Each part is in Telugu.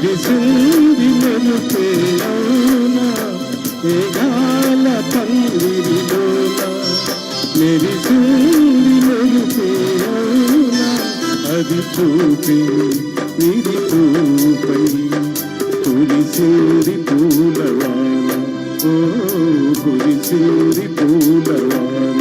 మెరిసింది మెరుపే అవునా మేఘాల పందిరిలోన మెరిసింది మెరుపే అవునా అది చూపి విరి పూపై కురిసింది పూలవాన ఓ కురిసింది పూలవాన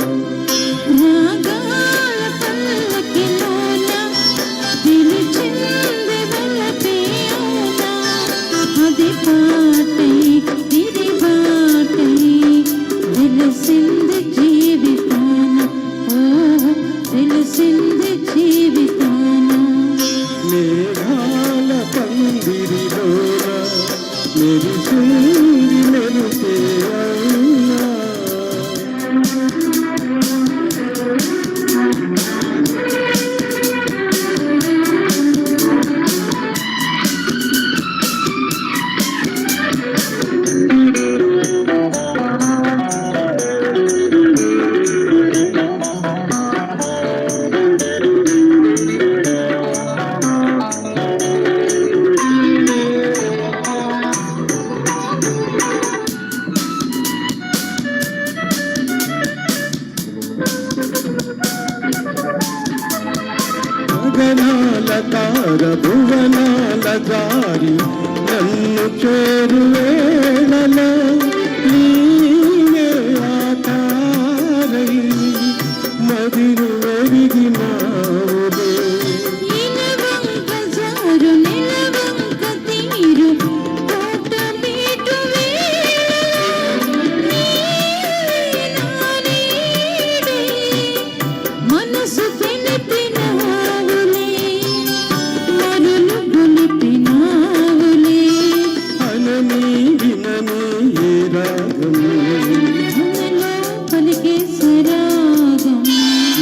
మేఘాల పందిరిలోన మెరిసింది మెరుపే అవునా గగనాల తార భువనాల దారి నన్ను చేరువేళలో నీవే ఆతారై మదిను ఎరిగినావులే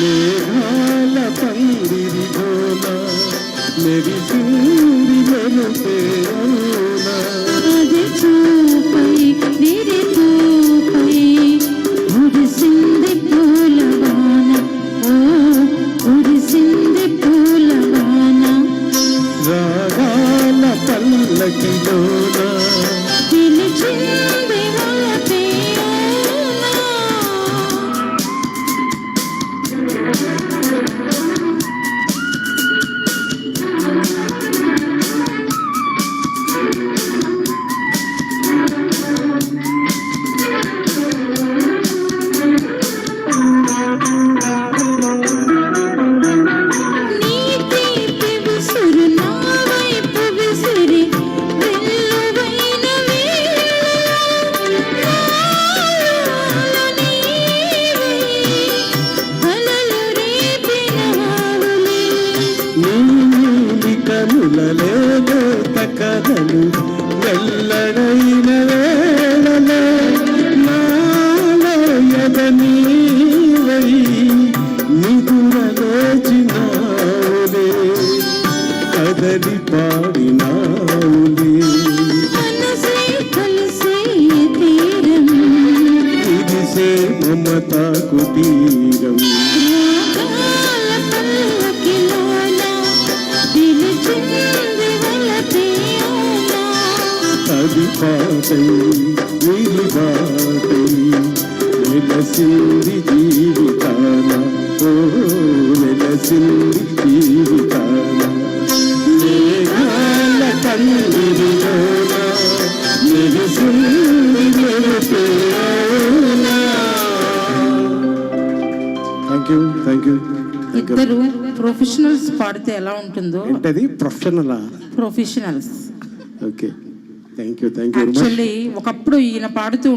మేఘాల పందిరిలోన మెరిసింది మెరుపే అవునా అది చూపై విరి పూపై కురిసింది పూలవాన ఓ కురిసింది పూలవాన రాగాల పల్లకిలోన పిలిచింది వలపే అవునా కనులలో తకదలు వెల్లడైన వేళలో నాలో ఎదనీవై నిదురలేచినావులే కదలి పాడినావులే ఇదిసే మమతా కుటీరం అది పాటై విరి బాటై నెలసింది జీవితాన ఓ నెలసింది జీవితాన మేఘాల పందిరిలోన మెరిసింది మెరుపే అవునా. థ్యాంక్ యూ ఇద్దరు ప్రొఫెషనల్స్ పాడితే ఎలా ఉంటుందో ఏంటది professionals okay thank you actually ఒకప్పుడు ఈయన పాడుతూ